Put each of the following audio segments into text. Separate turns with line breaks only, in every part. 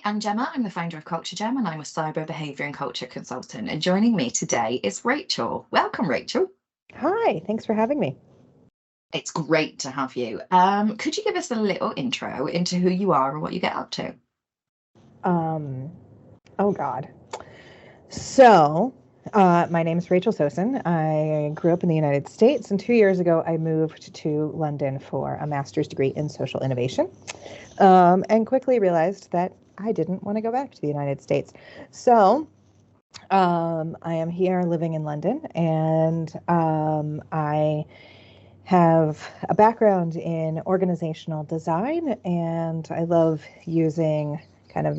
I'm Gemma. I'm the founder of Culture Gem, and I'm a cyber behaviour and culture consultant. And joining me today is Rachel. Welcome, Rachel.
Hi, thanks for having me.
It's great to have you. Could you give us a little intro into who you are and what you get up to?
Oh God. So, my name is Rachel Sosin. I grew up in the United States, and 2 years ago, I moved to London for a master's degree in social innovation, and quickly realized that I didn't want to go back to the United States. So, I am here living in London, and I have a background in organizational design, and I love using kind of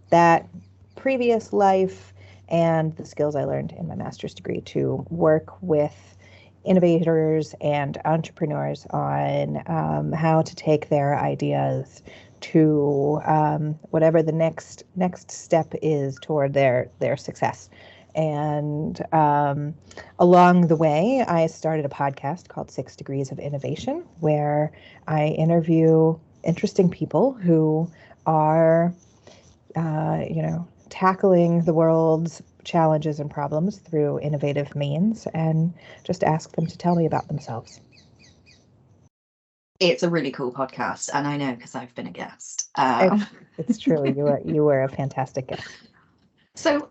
that previous life and the skills I learned in my master's degree to work with innovators and entrepreneurs on how to take their ideas to whatever the next step is toward their success. And along the way, I started a podcast called 6 Degrees of Innovation, where I interview interesting people who are, tackling the world's challenges and problems through innovative means, and just ask them to tell me about themselves.
It's a really cool podcast, and I know because I've been a guest.
It's true. You were a fantastic guest.
So,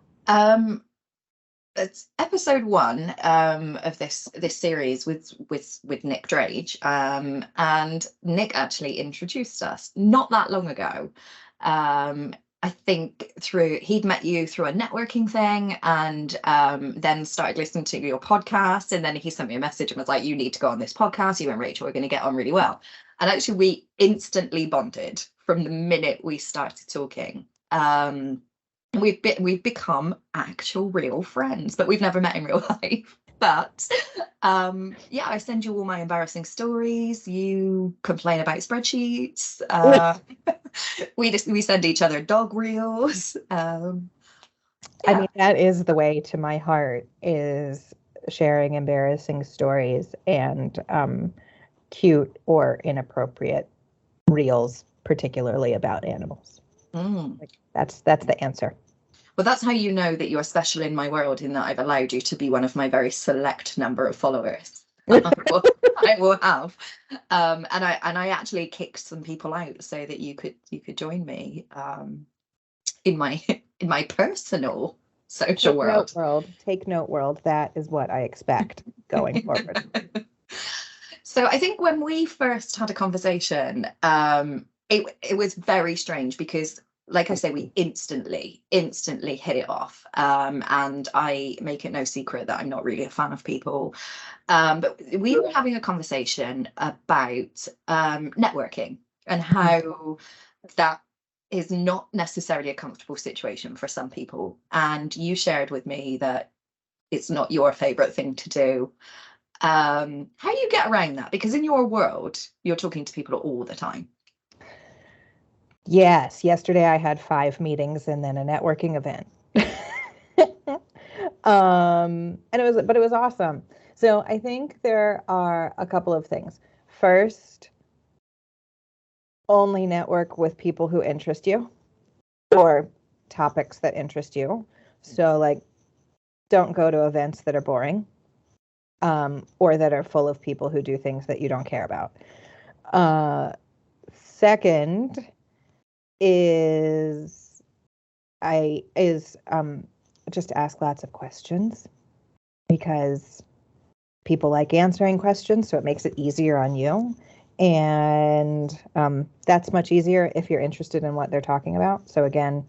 it's episode 1 of this series with Nick Drage, and Nick actually introduced us not that long ago. I think he'd met you through a networking thing, and then started listening to your podcast, and then he sent me a message and was like, you need to go on this podcast, you and Rachel are going to get on really well. And actually we instantly bonded from the minute we started talking. We've become actual real friends, but we've never met in real life. But I send you all my embarrassing stories. You complain about spreadsheets. We send each other dog reels.
I mean, that is the way to my heart, is sharing embarrassing stories and cute or inappropriate reels, particularly about animals. That's the answer.
Well, that's how you know that you're special in my world, in that I've allowed you to be one of my very select number of followers. I will have, and I actually kicked some people out so that you could join me in my personal social world.
Take note, world. That is what I expect going forward.
So I think when we first had a conversation, it was very strange because, like I say, we instantly hit it off. And I make it no secret that I'm not really a fan of people. But we were having a conversation about networking and how that is not necessarily a comfortable situation for some people. And you shared with me that it's not your favorite thing to do. How do you get around that? Because in your world, you're talking to people all the time.
Yes. Yesterday I had 5 meetings and then a networking event. And it was awesome. So I think there are a couple of things. First, only network with people who interest you or topics that interest you. So like, don't go to events that are boring, or that are full of people who do things that you don't care about. Second is just ask lots of questions, because people like answering questions, so it makes it easier on you. And that's much easier if you're interested in what they're talking about. So again,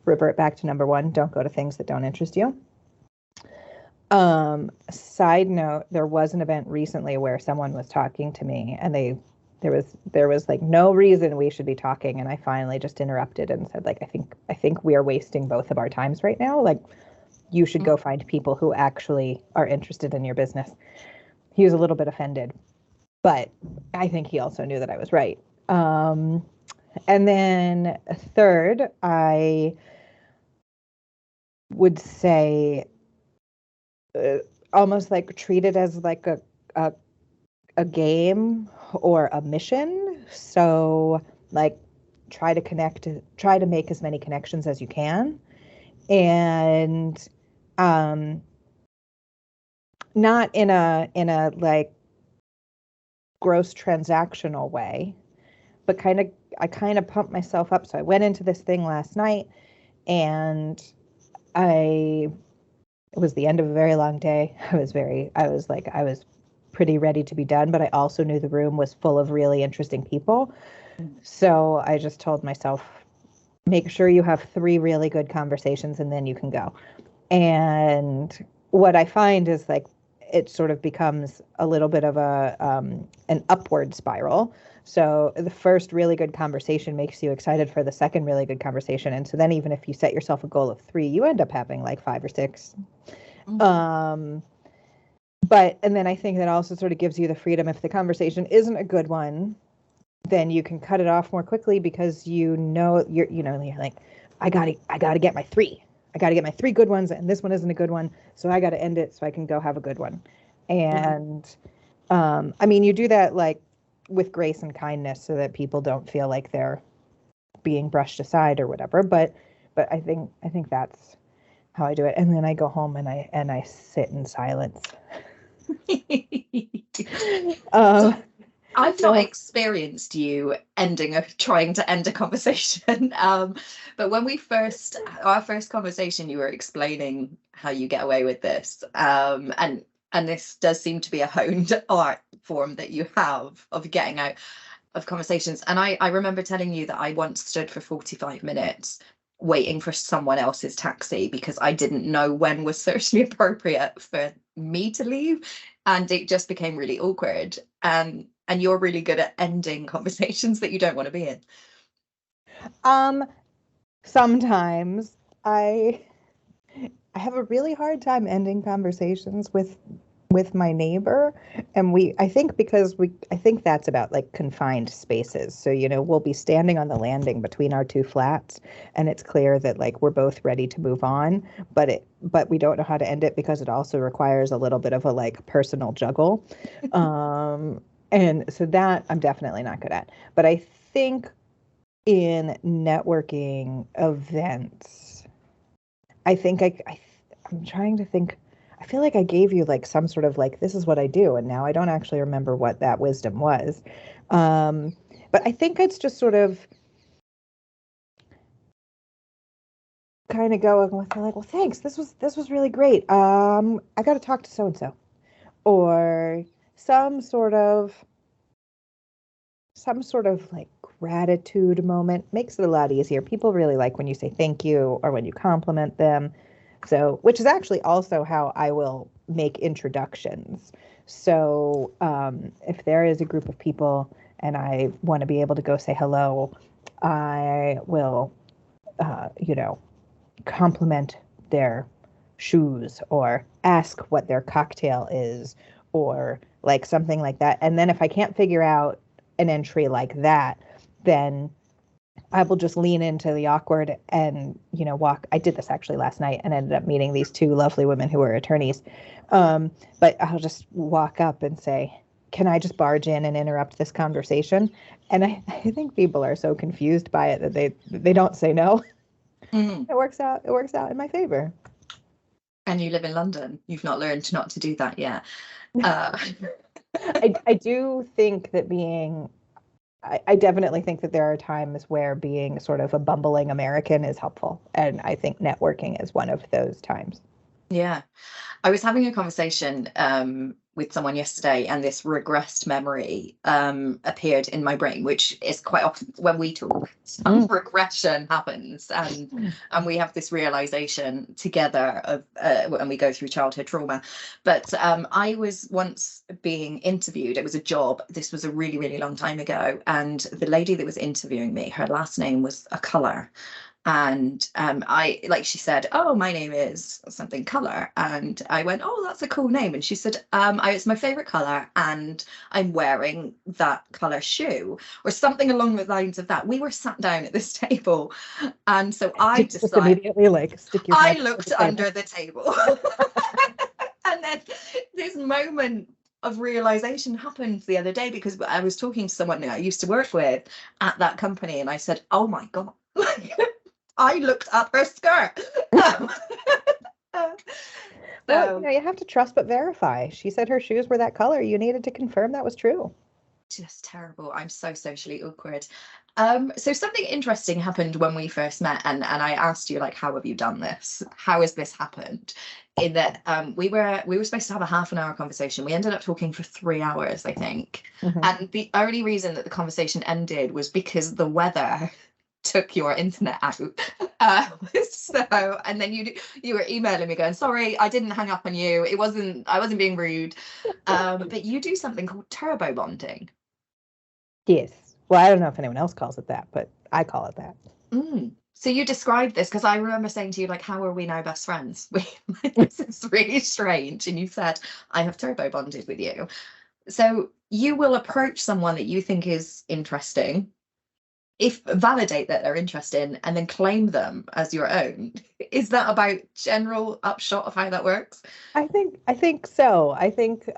revert back to number 1, don't go to things that don't interest you. Side note, there was an event recently where someone was talking to me, and there was like no reason we should be talking, and I finally just interrupted and said, like, I think we are wasting both of our times right now. Like, you should go find people who actually are interested in your business. He was a little bit offended, but I think he also knew that I was right. And then third, I would say almost like treat it as like a game or a mission. So like, try to make as many connections as you can, and not in a like gross transactional way, but I kind of pumped myself up. So I went into this thing last night, and it was the end of a very long day. I was pretty ready to be done, but I also knew the room was full of really interesting people. So I just told myself, make sure you have 3 really good conversations and then you can go. And what I find is like it sort of becomes a little bit of an upward spiral. So the first really good conversation makes you excited for the second really good conversation. And so then even if you set yourself a goal of 3, you end up having like 5 or 6. And then I think that also sort of gives you the freedom. If the conversation isn't a good one, then you can cut it off more quickly because you're like, I gotta get my 3. I got to get my 3 good ones, and this one isn't a good one, so I got to end it so I can go have a good one. And I mean, you do that like with grace and kindness so that people don't feel like they're being brushed aside or whatever. But I think that's how I do it. And then I go home and I sit in silence.
I've not experienced you trying to end a conversation, but when our first conversation, you were explaining how you get away with this, and this does seem to be a honed art form that you have of getting out of conversations. And I remember telling you that I once stood for 45 minutes waiting for someone else's taxi because I didn't know when was socially appropriate for me to leave, and it just became really awkward. And you're really good at ending conversations that you don't want to be in.
Sometimes I have a really hard time ending conversations with my neighbor, and I think that's about like confined spaces. So, we'll be standing on the landing between our 2 flats, and it's clear that like we're both ready to move on, but we don't know how to end it because it also requires a little bit of a like personal juggle. And so that I'm definitely not good at. But I think in networking events, I'm trying to think. I feel like I gave you like some sort of like, this is what I do. And now I don't actually remember what that wisdom was. But I think it's just sort of kind of going with like, well, thanks. This was really great. I got to talk to so-and-so, or some sort of like gratitude moment. Makes it a lot easier. People really like when you say thank you or when you compliment them. So, which is actually also how I will make introductions. So if there is a group of people and I want to be able to go say hello, I will, compliment their shoes or ask what their cocktail is or like something like that. And then if I can't figure out an entry like that, then I will just lean into the awkward and, walk. I did this actually last night and ended up meeting these 2 lovely women who were attorneys. But I'll just walk up and say, can I just barge in and interrupt this conversation? And I think people are so confused by it that they don't say no. Mm-hmm. It works out in my favor.
And you live in London. You've not learned not to do that yet.
I do think that I definitely think that there are times where being sort of a bumbling American is helpful. And I think networking is one of those times.
Yeah. I was having a conversation with someone yesterday, and this regressed memory appeared in my brain, which is quite often when we talk, some regression happens, and we have this realization together of when we go through childhood trauma. But I was once being interviewed. It was a job. This was a really, really long time ago, and the lady that was interviewing me, her last name was a colour. And she said, oh, my name is something color. And I went, oh, that's a cool name. And she said, it's my favorite color, and I'm wearing that color shoe, or something along the lines of that. We were sat down at this table, and so I decided,
immediately like stick your head
I looked under the table. And then this moment of realization happened the other day, because I was talking to someone that I used to work with at that company, and I said, oh my God, like, I looked up her skirt.
Well,
So
you have to trust but verify. She said her shoes were that color. You needed to confirm that was true.
just terrible. I'm so socially awkward. So something interesting happened when we first met, and I asked you, like, how have you done this? How has this happened? In that we were supposed to have a half an hour conversation. We ended up talking for 3 hours, I think.
Mhm.
And the only reason that the conversation ended was because the weather took your internet out. So, and then you were emailing me going, sorry, I didn't hang up on you. I wasn't being rude. But you do something called turbo bonding.
Yes. Well, I don't know if anyone else calls it that, but I call it that.
So you described this, because I remember saying to you, like, how are we now best friends? This is really strange. And you said, I have turbo bonded with you. So you will approach someone that you think is interesting, if validate that they're interested, and then claim them as your own. Is that about general upshot of how that works?
I think so. I think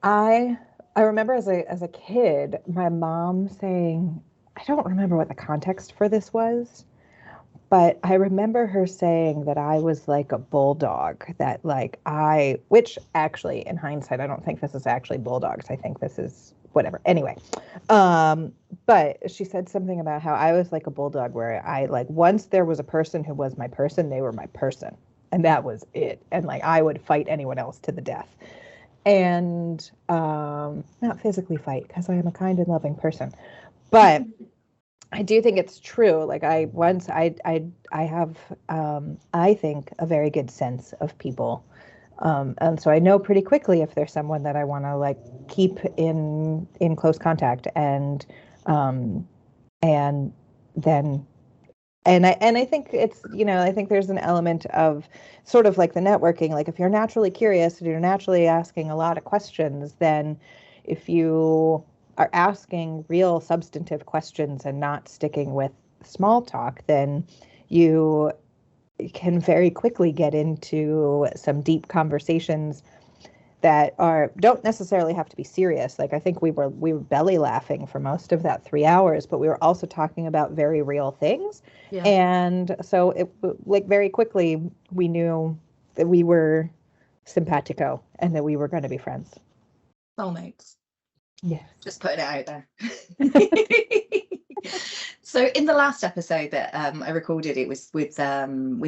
I I remember as a kid, my mom saying, I don't remember what the context for this was, but I remember her saying that I was like a bulldog, that like which actually in hindsight, I don't think this is actually bulldogs. I think this is whatever. Anyway, but she said something about how I was like a bulldog, where I like, once there was a person who was my person, they were my person. And that was it. And like, I would fight anyone else to the death. And not physically fight, because I am a kind and loving person. But I do think it's true. Like I have I think a very good sense of people, and so I know pretty quickly if there's someone that I want to like keep in close contact, um, and then and I think it's, I think there's an element of sort of like the networking. Like if you're naturally curious and you're naturally asking a lot of questions, then if you are asking real substantive questions and not sticking with small talk, then you can very quickly get into some deep conversations that don't necessarily have to be serious. Like I think we were belly laughing for most of that 3 hours, but we were also talking about very real things.
Yeah.
And so it like very quickly we knew that we were simpatico and that we were going to be friends.
Soulmates.
Yes.
Just putting it out there. So in the last episode that I recorded, it was with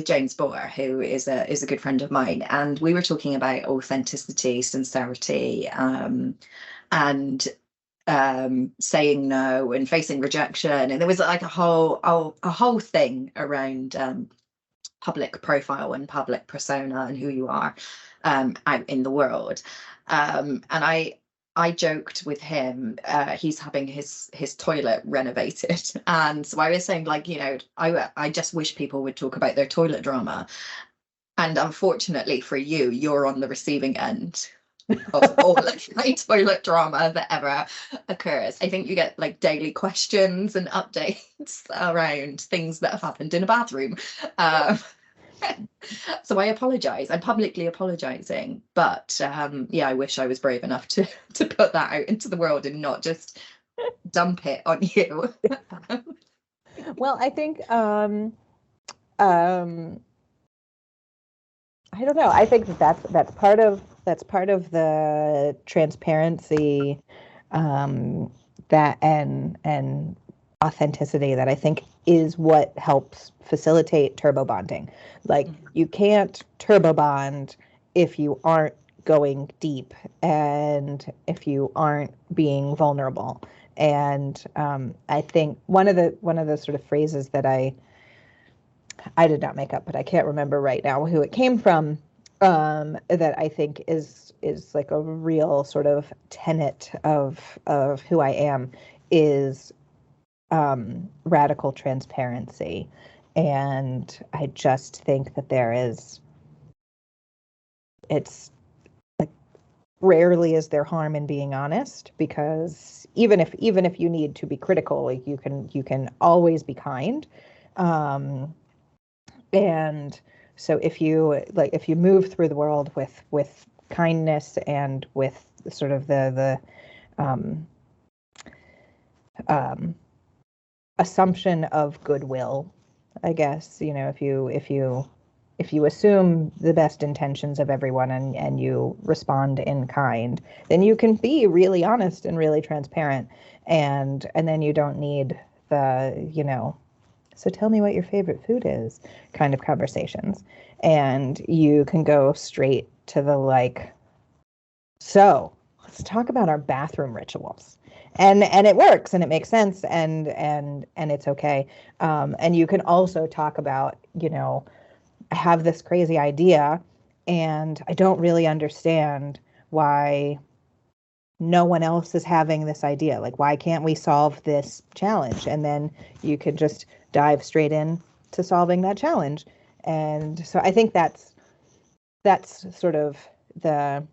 James Boer, who is a good friend of mine, and we were talking about authenticity, sincerity, and saying no and facing rejection, and there was like a whole thing around public profile and public persona and who you are out in the world. And I joked with him, he's having his toilet renovated, and so I was saying, like, I just wish people would talk about their toilet drama. And unfortunately for you, you're on the receiving end of all of my toilet drama that ever occurs. I think you get like daily questions and updates around things that have happened in a bathroom. So I apologize. I'm publicly apologizing, but yeah, I wish I was brave enough to put that out into the world and not just dump it on you.
Well, I think I don't know. I think that's part of the transparency, that and authenticity that I think is what helps facilitate turbo bonding. Like you can't turbo bond if you aren't going deep and if you aren't being vulnerable. And I think one of the sort of phrases that I did not make up, but I can't remember right now who it came from, that I think is like a real sort of tenet of who I am, is radical transparency. And I just think that it's like, rarely is there harm in being honest, because even if you need to be critical, like you can always be kind. And so if you move through the world with kindness and with sort of the um, um, assumption of goodwill, I guess. If you assume the best intentions of everyone and you respond in kind, then you can be really honest and really transparent, and then you don't need the, so tell me what your favorite food is kind of conversations. And you can go straight to the like, so let's talk about our bathroom rituals. And it works and it makes sense and it's okay. And you can also talk about, I have this crazy idea and I don't really understand why no one else is having this idea. Like, why can't we solve this challenge? And then you could just dive straight in to solving that challenge. And so I think that's sort of the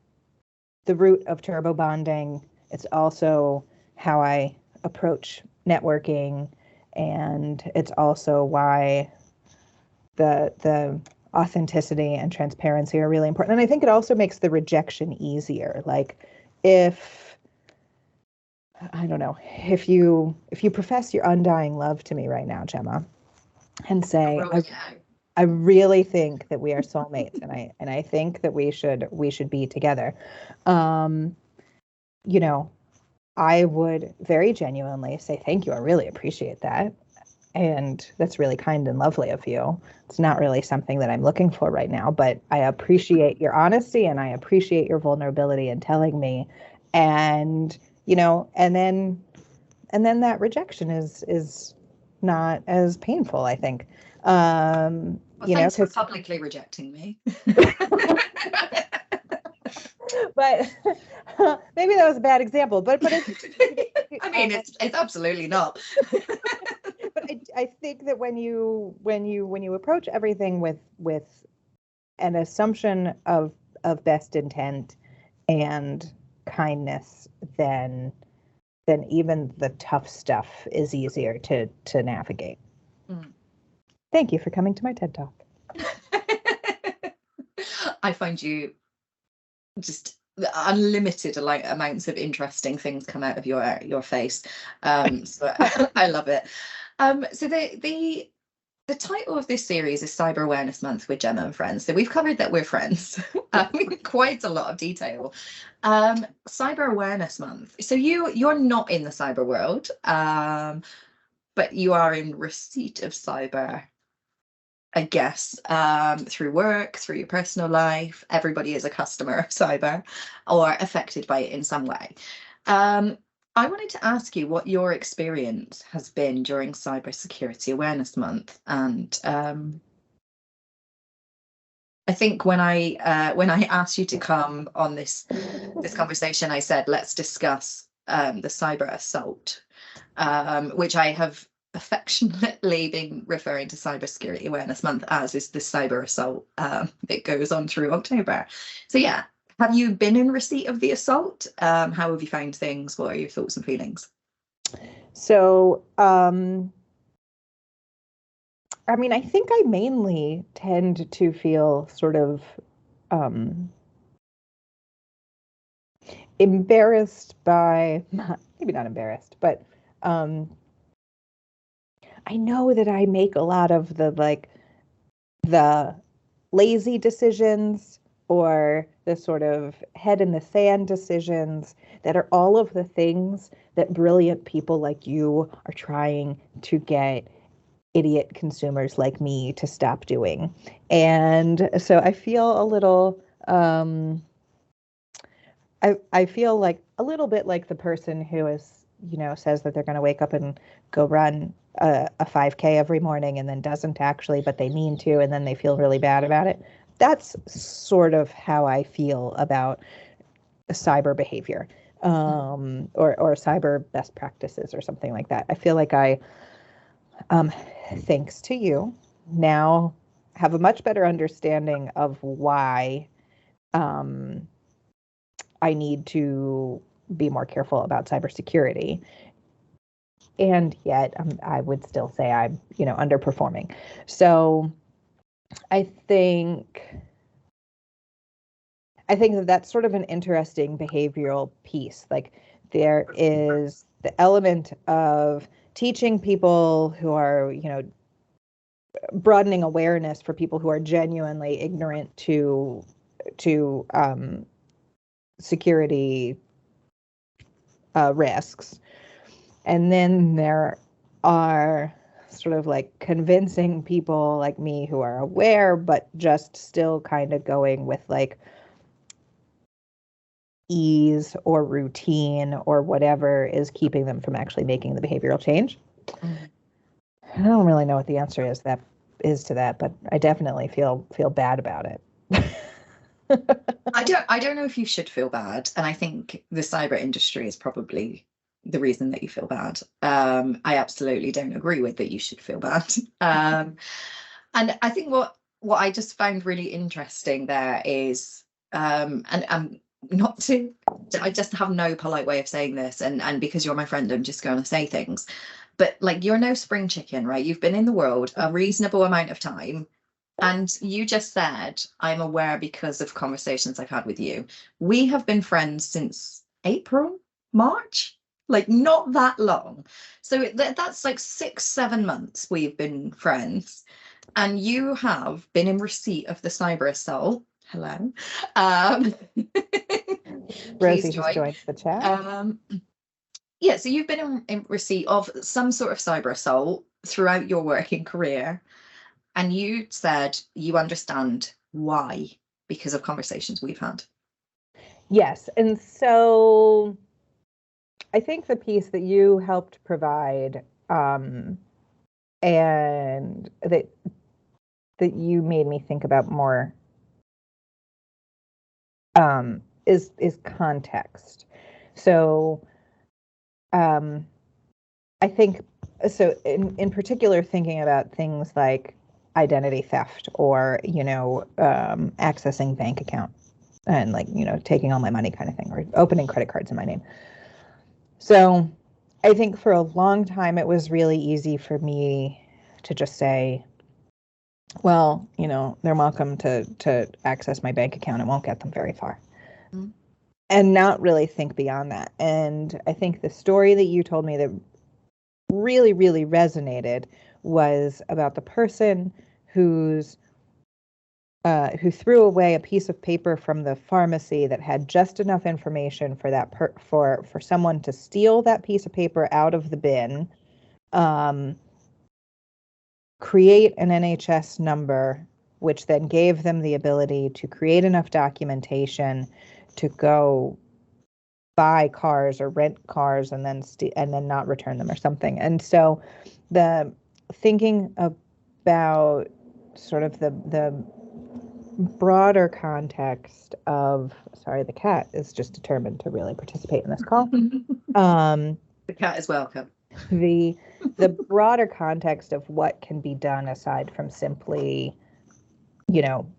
root of turbo bonding. It's also how I approach networking, and it's also why the authenticity and transparency are really important. And I think it also makes the rejection easier. Like, if I don't know, if you profess your undying love to me right now, Gemma, and say, I really think that we are soulmates, and I think that we should be together. I would very genuinely say thank you. I really appreciate that. And that's really kind and lovely of you. It's not really something that I'm looking for right now, but I appreciate your honesty and I appreciate your vulnerability in telling me. And, and then that rejection is not as painful, I think.
Thanks for publicly rejecting me.
But maybe that was a bad example, but
I mean, it's absolutely not.
But I think that when you approach everything with an assumption of best intent and kindness, then even the tough stuff is easier to navigate. Thank you for coming to my TED Talk.
I find you just unlimited amounts of interesting things come out of your face. So I love it. So the title of this series is Cyber Awareness Month with Jemma and Friends. So we've covered that we're friends in quite a lot of detail. Cyber Awareness Month. So you're not in the cyber world, but you are in receipt of cyber, I guess, through work, through your personal life. Everybody is a customer of cyber or affected by it in some way. I wanted to ask you what your experience has been during Cybersecurity Awareness Month. And I think when I asked you to come on this conversation, I said, let's discuss the cyber assault, which I have affectionately been referring to Cybersecurity Awareness Month as is the cyber assault that goes on through October. So yeah, have you been in receipt of the assault? How have you found things? What are your thoughts and feelings?
So, I mean, I think I mainly tend to feel sort of embarrassed by, maybe not embarrassed, but I know that I make a lot of the lazy decisions or the sort of head in the sand decisions that are all of the things that brilliant people like you are trying to get idiot consumers like me to stop doing. And so I feel a little, I feel like a little bit like the person who is, says that they're going to wake up and go run a 5K every morning and then doesn't actually, but they mean to, and then they feel really bad about it. That's sort of how I feel about cyber behavior, or cyber best practices or something like that. I feel like I, thanks to you, now have a much better understanding of why I need to be more careful about cybersecurity. And yet I would still say I'm, underperforming. So I think I think that that's sort of an interesting behavioral piece. Like there is the element of teaching people who are, broadening awareness for people who are genuinely ignorant to security risks. And then there are sort of like convincing people like me who are aware, but just still kind of going with like ease or routine or whatever is keeping them from actually making the behavioral change.
Mm.
I don't really know what the answer is to that, but I definitely feel bad about it.
I don't know if you should feel bad, and I think the cyber industry is probably the reason that you feel bad. I absolutely don't agree with that you should feel bad. And I think what I just found really interesting there is, and not to, I just have no polite way of saying this, and because you're my friend, I'm just going to say things. But like, you're no spring chicken, right? You've been in the world a reasonable amount of time. And you just said, I'm aware because of conversations I've had with you. We have been friends since April, March, like not that long. So that's like 6, 7 months we've been friends. And you have been in receipt of the cyber assault. Hello.
Rosie
Please
has joined the chat.
Yeah, so you've been in receipt of some sort of cyber assault throughout your working career. And you said you understand why, because of conversations we've had.
Yes. And so I think the piece that you helped provide, and that you made me think about more, is context. So I think, so in particular, thinking about things like identity theft or, accessing bank account and like, taking all my money kind of thing, or opening credit cards in my name. So I think for a long time, it was really easy for me to just say, well, they're welcome to access my bank account. It won't get them very far. Mm-hmm. And not really think beyond that. And I think the story that you told me that really, really resonated was about the person who threw away a piece of paper from the pharmacy that had just enough information for that for someone to steal that piece of paper out of the bin, create an NHS number, which then gave them the ability to create enough documentation to go buy cars or rent cars and then not return them or something. And so the thinking about sort of the broader context of, sorry, the cat is just determined to really participate in this call.
The cat is welcome.
The broader context of what can be done aside from simply,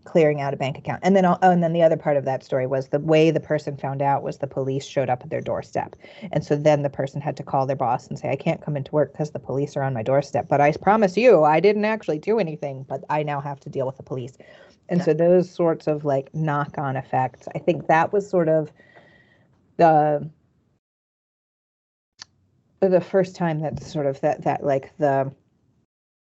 clearing out a bank account. And then the other part of that story was the way the person found out was the police showed up at their doorstep. And so then the person had to call their boss and say, I can't come into work because the police are on my doorstep, but I promise you, I didn't actually do anything, but I now have to deal with the police. And so those sorts of like knock-on effects, I think that was sort of the first time that sort of that like the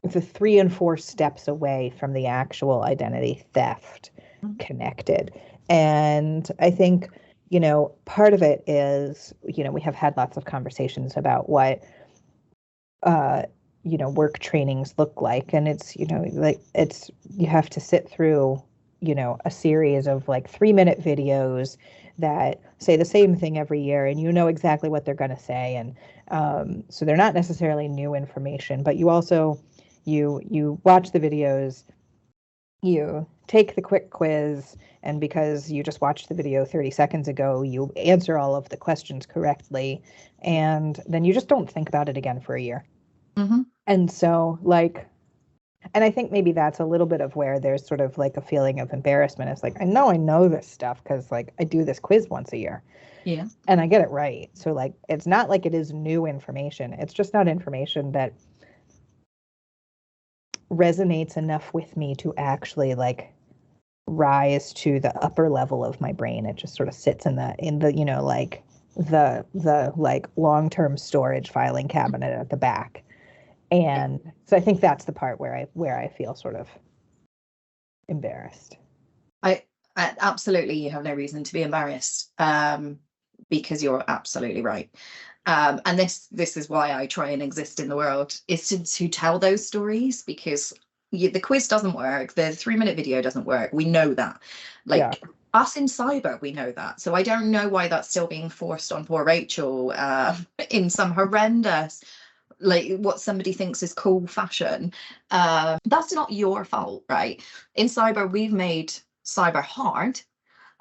3 and 4 steps away from the actual identity theft connected. And I think, part of it is, we have had lots of conversations about what, work trainings look like. And it's, you have to sit through, a series of like 3-minute videos that say the same thing every year, and exactly what they're going to say. And so they're not necessarily new information, but you also, you watch the videos, you take the quick quiz, and because you just watched the video 30 seconds ago, you answer all of the questions correctly, and then you just don't think about it again for a year. Mm-hmm. And so and I think maybe that's a little bit of where there's sort of like a feeling of embarrassment. It's like, I know this stuff because like I do this quiz once a year. Yeah. And I get it right. So like, it's not like it is new information. It's just not information that resonates enough with me to actually like rise to the upper level of my brain. It just sort of sits in the like the like long-term storage filing cabinet at the back.
Yeah.
And so I think that's the part where I feel sort of embarrassed.
I absolutely, you have no reason to be embarrassed, because you're absolutely right. And this is why I try and exist in the world, is to tell those stories, because the quiz doesn't work, the 3-minute video doesn't work. We know that.
Yeah.
Like us in cyber, we know that. So I don't know why that's still being forced on poor Rachel, in some horrendous, like what somebody thinks is cool fashion. That's not your fault, right? In cyber, we've made cyber hard,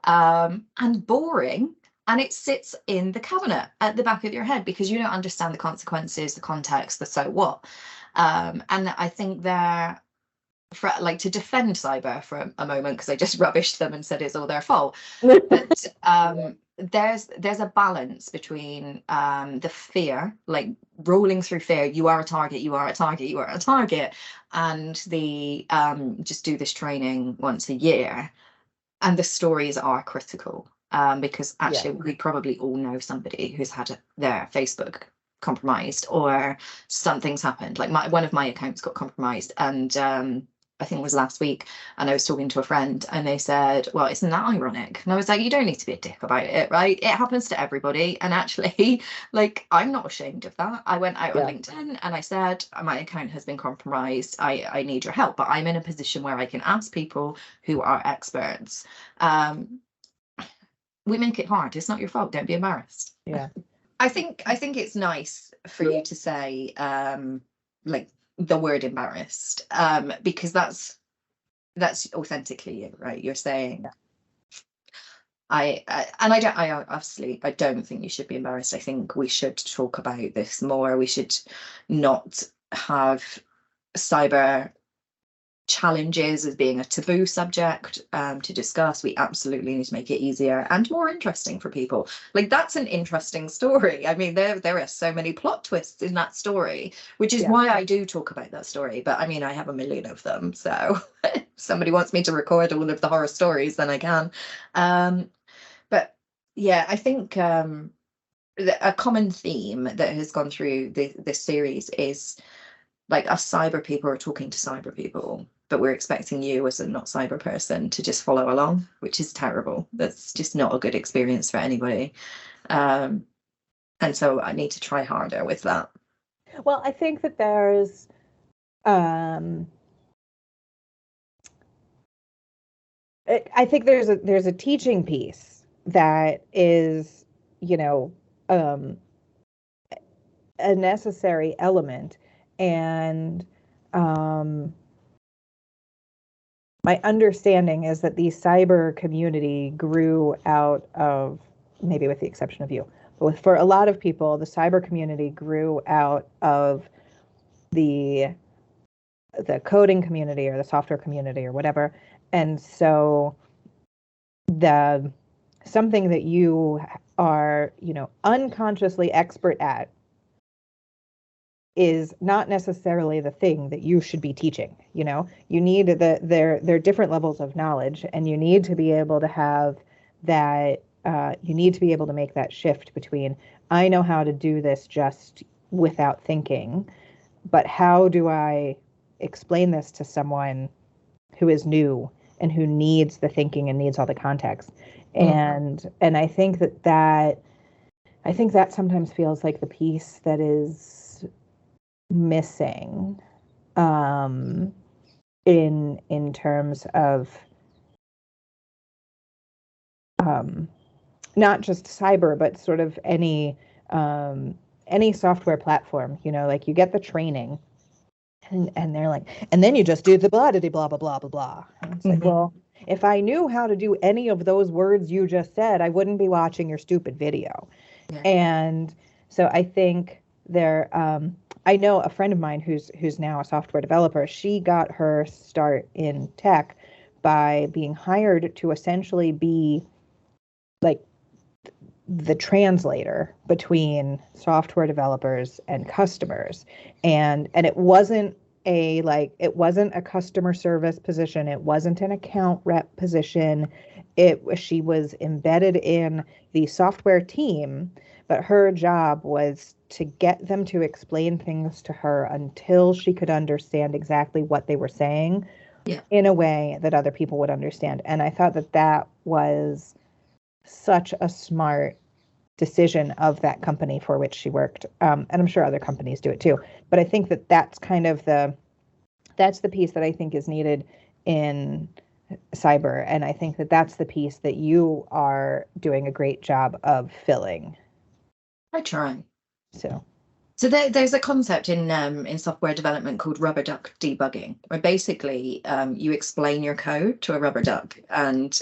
and boring, and it sits in the cabinet at the back of your head because you don't understand the consequences, the context, the so what. And I think they're, for like, to defend cyber for a moment, because I just rubbished them and said it's all their fault. But there's a balance between the fear, like rolling through fear, you are a target, you are a target, you are a target, and the just do this training once a year. And the stories are critical, because actually we probably all know somebody who's had their Facebook compromised, or something's happened. Like one of my accounts got compromised, and I think it was last week, and I was talking to a friend, and they said, well, isn't that ironic? And I was like, you don't need to be a dick about it, right? It happens to everybody. And actually, like, I'm not ashamed of that. I went out on LinkedIn and I said, my account has been compromised, I need your help. But I'm in a position where I can ask people who are experts. We make it hard. It's not your fault. Don't be embarrassed.
Yeah.
I think it's nice for you to say, like, the word embarrassed, because that's authentically you, right? You're saying, I obviously I don't think you should be embarrassed. I think we should talk about this more. We should not have cyber challenges as being a taboo subject, to discuss. We absolutely need to make it easier and more interesting for people. Like, that's an interesting story. I mean, there are so many plot twists in that story, which is why I do talk about that story. But I mean, I have a million of them, so if somebody wants me to record all of the horror stories, then I can. But yeah, I think a common theme that has gone through this series is, like, us cyber people are talking to cyber people, but we're expecting you as a not cyber person to just follow along, which is terrible. That's just not a good experience for anybody. And so I need to try harder with that.
Well, I think that there's I think there's a teaching piece that is, a necessary element. And my understanding is that the cyber community grew out of, maybe with the exception of you, but for a lot of people, the cyber community grew out of the coding community or the software community or whatever. And so something that you are, unconsciously expert at is not necessarily the thing that you should be teaching. You need there are different levels of knowledge, and you need to be able to have that. You need to be able to make that shift between, I know how to do this just without thinking, but how do I explain this to someone who is new and who needs the thinking and needs all the context? And I think that sometimes feels like the piece that is missing, in terms of not just cyber, but sort of any software platform. Like, you get the training, and they're like, and then you just do the blah blah blah blah blah blah. And it's like, well, if I knew how to do any of those words you just said, I wouldn't be watching your stupid video. And so I think I know a friend of mine who's now a software developer. She got her start in tech by being hired to essentially be like the translator between software developers and customers. And it wasn't it wasn't a customer service position. It wasn't an account rep position. She was embedded in the software team, but her job was to get them to explain things to her until she could understand exactly what they were saying
Yeah.
in a way that other people would understand. And I thought that that was such a smart decision of that company for which she worked. And I'm sure other companies do it too. But I think that that's kind of that's the piece that I think is needed in cyber. And I think that that's the piece that you are doing a great job of filling.
I try.
So
There's a concept in software development called rubber duck debugging, where basically you explain your code to a rubber duck, and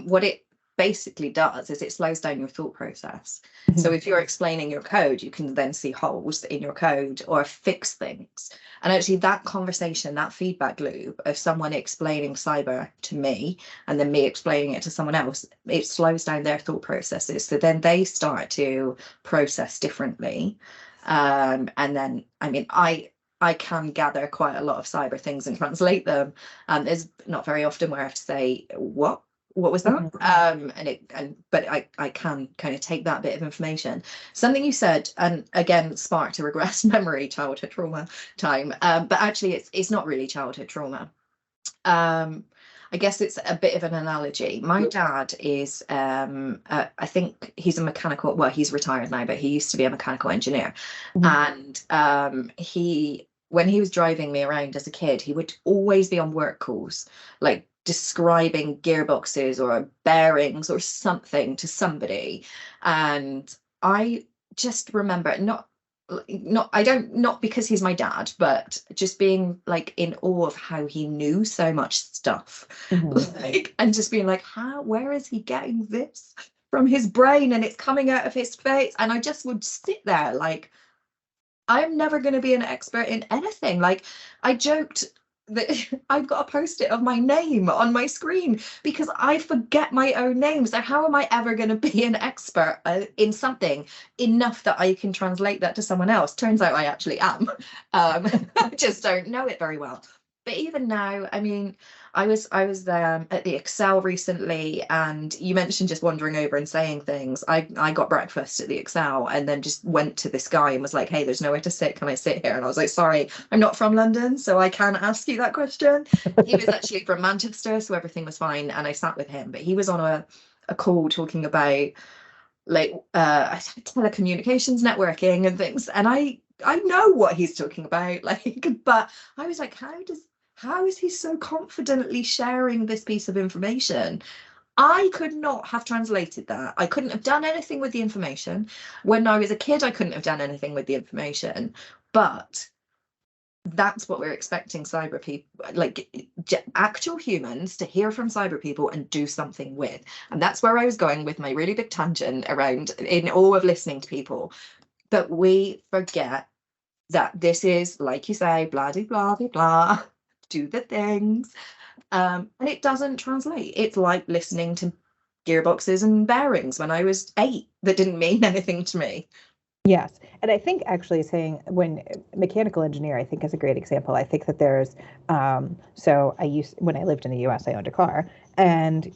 what it basically does is it slows down your thought process. So if you're explaining your code, you can then see holes in your code or fix things. And actually, that conversation, that feedback loop of someone explaining cyber to me and then me explaining it to someone else, it slows down their thought processes. So then they start to process differently. And then, I mean, I can gather quite a lot of cyber things and translate them. There's not very often where I have to say, what was that? But I can kind of take that bit of information. Something you said, and again, sparked a regressed memory, childhood trauma time. But actually, it's not really childhood trauma. I guess it's a bit of an analogy. My dad is, I think he's a mechanical, well, he's retired now, but he used to be a mechanical engineer. And when he was driving me around as a kid, he would always be on work calls, like describing gearboxes or bearings or something to somebody. And I just remember not because he's my dad, but just being like in awe of how he knew so much stuff. Like, and just being like, where is he getting this from his brain, and it's coming out of his face? And I just would sit there like, I'm never going to be an expert in anything. Like, I joked that I've got a post-it of my name on my screen because I forget my own name. So how am I ever going to be an expert in something enough that I can translate that to someone else? Turns out I actually am. I just don't know it very well. But even now, I mean, I was at the Excel recently, and you mentioned just wandering over and saying things. I got breakfast at the Excel and then just went to this guy and was like, hey, there's nowhere to sit. Can I sit here? And I was like, sorry, I'm not from London, so I can't ask you that question. He was actually from Manchester, so everything was fine. And I sat with him, but he was on a call talking about like telecommunications networking and things. And I know what he's talking about, like, but I was like, how is he so confidently sharing this piece of information? I could not have translated that. I couldn't have done anything with the information. When I was a kid, I couldn't have done anything with the information. But that's what we're expecting cyber people, like actual humans, to hear from cyber people and do something with. And that's where I was going with my really big tangent around in awe of listening to people. But we forget that this is, like you say, blah, blah, blah, blah, do the things. And it doesn't translate. It's like listening to gearboxes and bearings when I was 8 that didn't mean anything to me.
Yes. And I think actually saying when mechanical engineer, I think is a great example. I think that there's, when I lived in the US, I owned a car, and,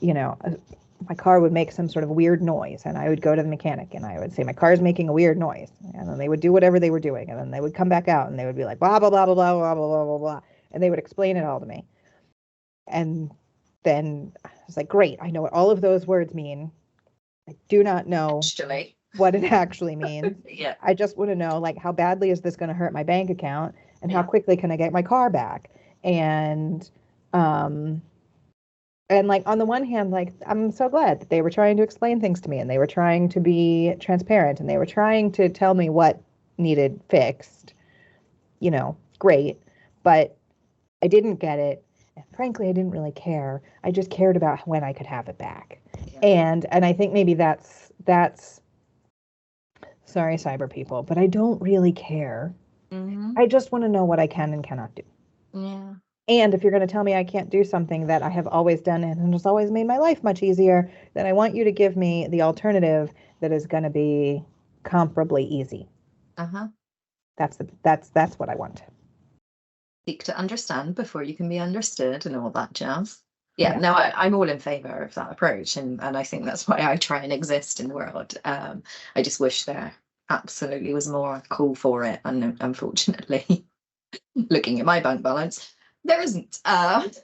my car would make some sort of weird noise, and I would go to the mechanic and I would say, my car is making a weird noise. And then they would do whatever they were doing. And then they would come back out and they would be like, blah, blah, blah, blah, blah, blah, blah, blah, blah. And they would explain it all to me. And then I was like, great, I know what all of those words mean. I do not know what it actually means.
Yeah.
I just want to know, like, how badly is this going to hurt my bank account, and how quickly can I get my car back? And like, on the one hand, like, I'm so glad that they were trying to explain things to me, and they were trying to be transparent, and they were trying to tell me what needed fixed, great. But I didn't get it. And frankly, I didn't really care. I just cared about when I could have it back. Yeah. And I think maybe that's sorry, cyber people, but I don't really care. Mm-hmm. I just want to know what I can and cannot do.
Yeah.
And if you're going to tell me I can't do something that I have always done and has always made my life much easier, then I want you to give me the alternative that is going to be comparably easy.
Uh-huh.
That's what I want.
Seek to understand before you can be understood and all that jazz. Yeah,
Yeah.
no, I'm all in favor of that approach, and I think that's why I try and exist in the world. I just wish there absolutely was more call for it, and unfortunately, looking at my bank balance, there isn't. But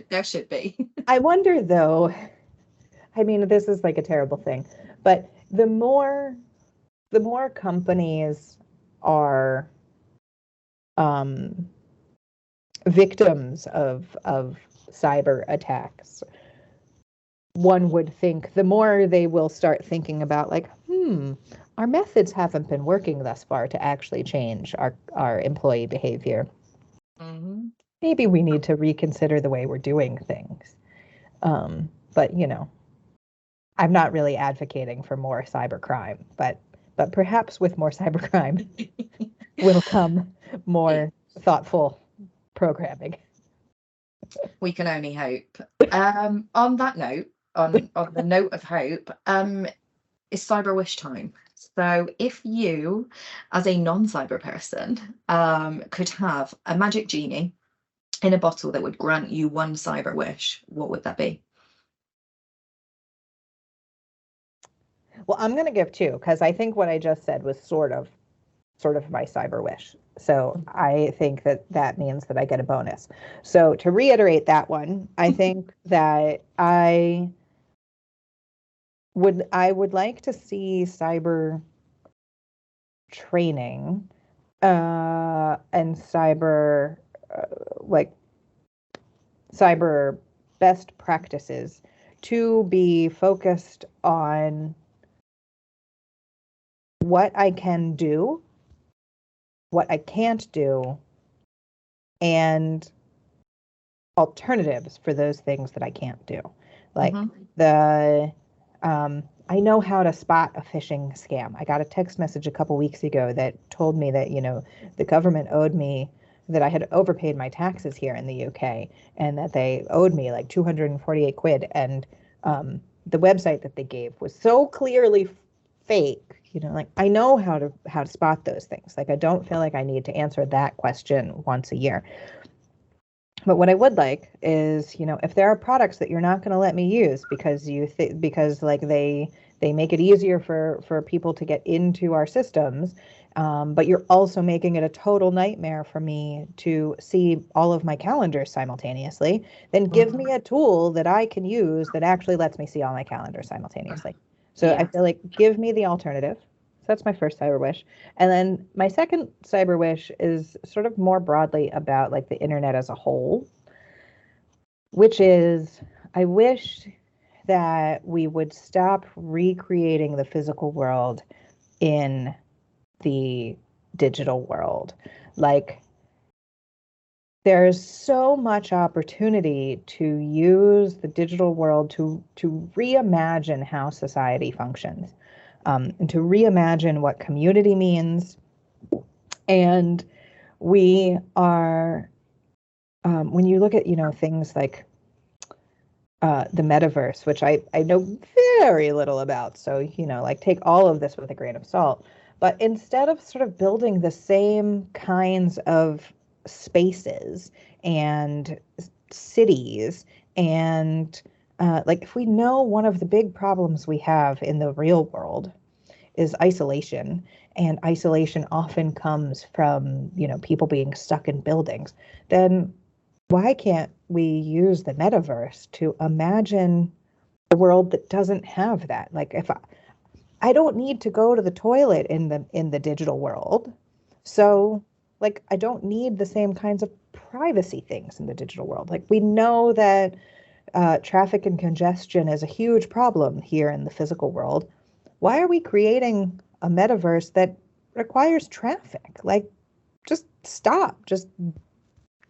there should be.
I wonder though, I mean, this is like a terrible thing, but the more companies are victims of cyber attacks, one would think the more they will start thinking about like, our methods haven't been working thus far to actually change our employee behavior.
Mm-hmm.
Maybe we need to reconsider the way we're doing things. But I'm not really advocating for more cybercrime, but perhaps with more cybercrime will come more thoughtful programming.
We can only hope. On that note, on the note of hope, it's Cyber Wish time. So if you, as a non-cyber person, could have a magic genie in a bottle that would grant you one cyber wish, what would that be?
Well, I'm going to give two because I think what I just said was sort of my cyber wish. So I think that means that I get a bonus. So to reiterate that one, I think that I would like to see cyber training and like cyber best practices to be focused on what I can do, what I can't do, and alternatives for those things that I can't do. Like the I know how to spot a phishing scam. I got a text message a couple weeks ago that told me that, the government owed me, that I had overpaid my taxes here in the UK and that they owed me like 248 quid. And the website that they gave was so clearly fake. Like I know how to spot those things. Like I don't feel like I need to answer that question once a year. But what I would like is, if there are products that you're not going to let me use because because like they make it easier for people to get into our systems, but you're also making it a total nightmare for me to see all of my calendars simultaneously, then give me a tool that I can use that actually lets me see all my calendars simultaneously. So I feel like give me the alternative. So that's my first cyber wish. And then my second cyber wish is sort of more broadly about like the internet as a whole, which is I wish that we would stop recreating the physical world in the digital world. Like there's so much opportunity to use the digital world to reimagine how society functions. And to reimagine what community means. And we are, when you look at, things like the metaverse, which I know very little about. So, like take all of this with a grain of salt. But instead of sort of building the same kinds of spaces and cities and like if we know one of the big problems we have in the real world is isolation, and isolation often comes from, people being stuck in buildings, then why can't we use the metaverse to imagine a world that doesn't have that? Like if I don't need to go to the toilet in the digital world. So like I don't need the same kinds of privacy things in the digital world. Like we know that traffic and congestion is a huge problem here in the physical world. Why are we creating a metaverse that requires traffic? Like just stop. Just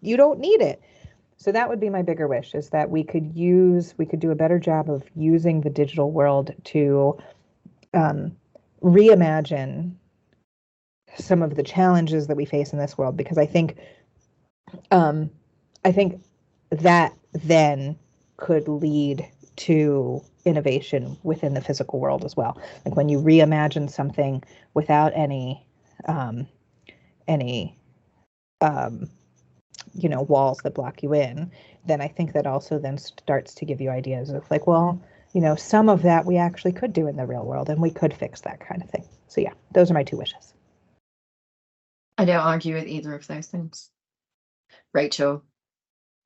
you don't need it. So that would be my bigger wish, is that we could do a better job of using the digital world to reimagine some of the challenges that we face in this world, because I think that then could lead to innovation within the physical world as well. Like when you reimagine something without any walls that block you in, then I think that also then starts to give you ideas of like, well, some of that we actually could do in the real world and we could fix that kind of thing. So yeah, those are my 2 wishes.
I don't argue with either of those things. Rachel,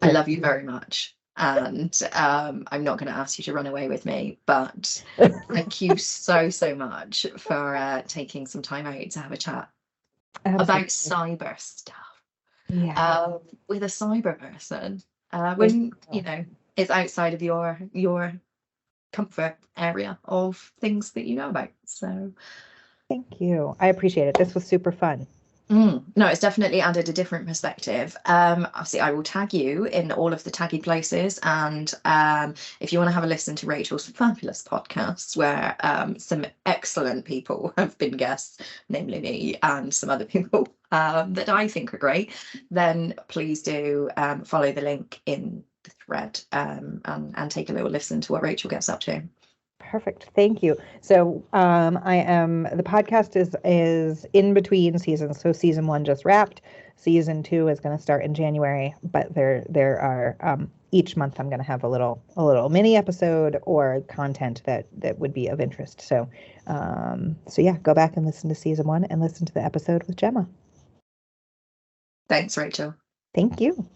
I love you very much. And I'm not going to ask you to run away with me, but thank you so much for taking some time out to have a chat about cyber stuff.
Yeah.
With a cyber person, when it's outside of your comfort area of things that you know about. So
thank you. I appreciate it. This was super fun.
No, it's definitely added a different perspective. Obviously, I will tag you in all of the taggy places, and if you want to have a listen to Rachel's fabulous podcasts, where some excellent people have been guests, namely me and some other people that I think are great, then please do follow the link in the thread and take a little listen to what Rachel gets up to.
Perfect. Thank you. So the podcast is in between seasons. So season 1 just wrapped. Season 2 is going to start in January, but there are each month I'm going to have a little mini episode or content that would be of interest. So yeah, go back and listen to season 1 and listen to the episode with Jemma.
Thanks, Rachel.
Thank you.